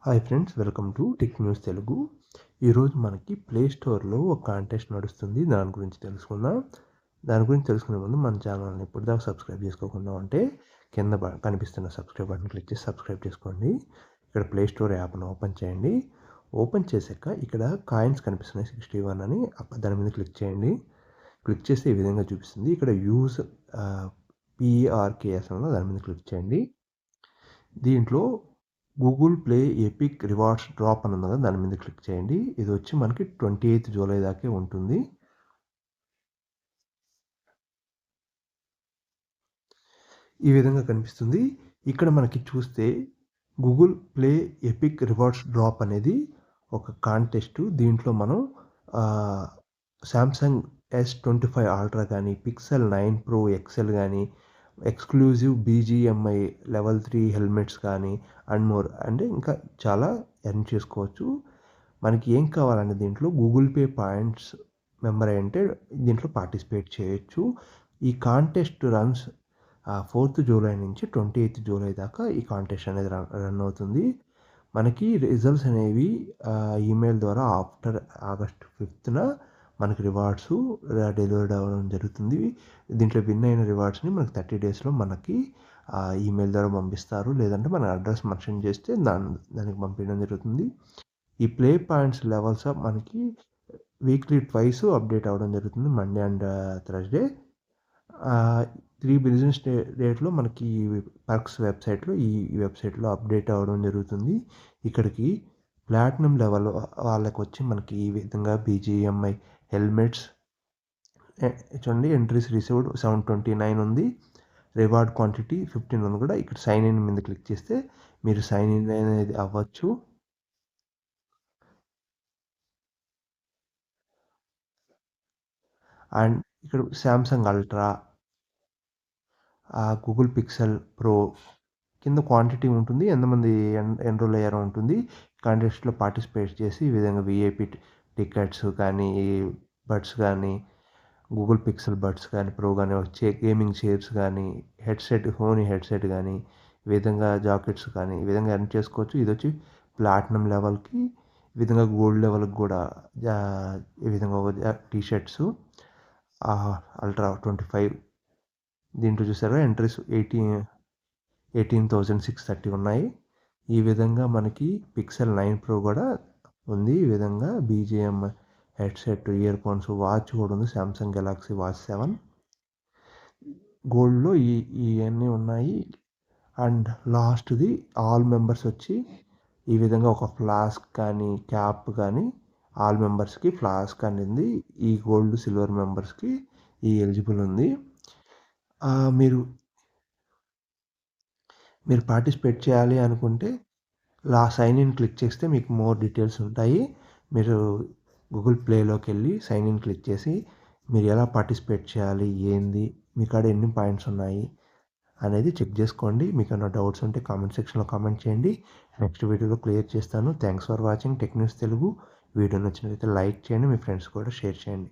Hi friends, welcome to tech news Telugu. ఈరోజు మనకి play స్టోర్లో ఒక కాంటెస్ట్ నడుస్తుంది. దాని గురించి తెలుసుకుందాం. దాని గురించి తెలుసుకునే ముందు మన ఛానల్ని ఇప్పటిదాకా సబ్స్క్రైబ్ చేసుకోకుండా ఉంటే కింద కనిపిస్తున్న సబ్స్క్రైబ్ బటన్ క్లిక్ చేసి సబ్స్క్రైబ్ చేసుకోండి. ఇక్కడ ప్లే స్టోర్ యాప్ను ఓపెన్ చేయండి. ఓపెన్ చేశాక ఇక్కడ కాయిన్స్ కనిపిస్తున్నాయి 61 అని, దాని మీద క్లిక్ చేయండి. క్లిక్ చేస్తే ఈ విధంగా చూపిస్తుంది. ఇక్కడ యూజ్ PARKS దాని మీద క్లిక్ చేయండి. దీంట్లో Google play epic rewards drop అని ఉంది కదా, దాని మీద క్లిక్ చేయండి. ఇది వచ్చి మనకి 28 జూలై దాకే ఉంటుంది. ఈ విధంగా కనిపిస్తుంది. ఇక్కడ మనకి చూస్తే Google play epic rewards drop అనేది ఒక కాంటెస్ట్. దీంట్లో మనం శాంసంగ్ S25 అల్ట్రా కానీ, పిక్సెల్ 9 ప్రో ఎక్సెల్ కానీ, ఎక్స్క్లూజివ్ BGMI లెవెల్ 3 హెల్మెట్స్ కానీ అండ్ మోర్ అంటే ఇంకా చాలా ఎర్న్ చేసుకోవచ్చు. మనకి ఏం కావాలంటే దీంట్లో గూగుల్ పే పాయింట్స్ మెంబర్ అంటే దీంట్లో పార్టిసిపేట్ చేయొచ్చు. ఈ కాంటెస్ట్ రన్స్ 4th జూలై నుంచి 28th జూలై దాకా ఈ కాంటెస్ట్ అనేది రన్ అవుతుంది. మనకి రిజల్ట్స్ అనేవి ఈమెయిల్ ద్వారా ఆఫ్టర్ ఆగస్ట్ 5th మనకి రివార్డ్స్ డెలివర్డ్ అవ్వడం జరుగుతుంది. దీంట్లో విన్ అయిన రివార్డ్స్ని మనకి 30 డేస్లో మనకి ఈమెయిల్ ద్వారా పంపిస్తారు. లేదంటే మన అడ్రస్ మెన్షన్ చేస్తే దానికి పంపించడం జరుగుతుంది. ఈ ప్లే పాయింట్స్ లెవెల్స్ మనకి వీక్లీ ట్వైస్ అప్డేట్ అవ్వడం జరుగుతుంది, మండే అండ్ థర్స్డే. 3 బిజినెస్ డేట్లో మనకి పర్క్స్ వెబ్సైట్లో ఈ వెబ్సైట్లో అప్డేట్ అవ్వడం జరుగుతుంది. ఇక్కడికి ప్లాటినం లెవెల్ వాళ్ళకి వచ్చి మనకి ఈ విధంగా BGMI హెల్మెట్స్ చూడండి. ఎంట్రీస్ రిసీవ్డ్ 729 ఉంది. రివార్డ్ క్వాంటిటీ 15 ఉంది కూడా. ఇక్కడ సైన్ ఇన్ మీద క్లిక్ చేస్తే మీరు సైన్ ఇన్ అనేది అవ్వచ్చు. అండ్ ఇక్కడ Samsung ultra, Google pixel pro కింద క్వాంటిటీ ఉంటుంది, ఎంతమంది ఎన్రోల్ అయ్యారో ఉంటుంది. కాంటెస్ట్లో పార్టిసిపేట్ చేసి ఈ విధంగా VIP టికెట్స్ కానీ, బడ్స్ కానీ, గూగుల్ పిక్సెల్ బడ్స్ కానీ, ప్రో కానీ, గేమింగ్ చైర్స్ కానీ, సోనీ హెడ్సెట్ కానీ, ఈ విధంగా జాకెట్స్ కానీ ఈ విధంగా ఎర్న్ చేసుకోవచ్చు. ఇది వచ్చి ప్లాటినం లెవెల్కి, ఈ విధంగా గోల్డ్ లెవెల్కి కూడా ఈ విధంగా టీషర్ట్స్ అల్ట్రా 25. దీంట్లో చూసారా ఎంట్రీస్ 18,630 ఉన్నాయి. ఈ విధంగా మనకి పిక్సెల్ 9 ప్రో కూడా ఉంది. ఈ విధంగా BGMI headset, ear phones, watch కూడా ఉంది. శాంసంగ్ గెలాక్సీ వాచ్ 7 గోల్డ్లో ఇవన్నీ ఉన్నాయి. అండ్ లాస్ట్ది ఆల్ మెంబర్స్ వచ్చి ఈ విధంగా ఒక ఫ్లాస్క్ కానీ, క్యాప్ కానీ ఆల్ మెంబర్స్కి ఫ్లాస్క్ అనేది ఈ గోల్డ్ సిల్వర్ మెంబర్స్కి ఈ ఎలిజిబుల్ ఉంది. మీరు పార్టిసిపేట్ చేయాలి అనుకుంటే సైన్ ఇన్ క్లిక్ చేస్తే మీకు మోర్ డీటెయిల్స్ ఉంటాయి. మీరు గూగుల్ ప్లేలోకి వెళ్ళి సైన్ ఇన్ క్లిక్ చేసి మీరు ఎలా పార్టిసిపేట్ చేయాలి, ఏంది, మీ కాడ ఎన్ని పాయింట్స్ ఉన్నాయి అనేది చెక్ చేసుకోండి. మీకు ఏమైనా డౌట్స్ ఉంటే కామెంట్ సెక్షన్లో కామెంట్ చేయండి. నెక్స్ట్ వీడియోలో క్లియర్ చేస్తాను. Thanks for watching tech news Telugu. Video నచ్చినట్లయితే లైక్ చేయండి, మీ ఫ్రెండ్స్ కూడా షేర్ చేయండి.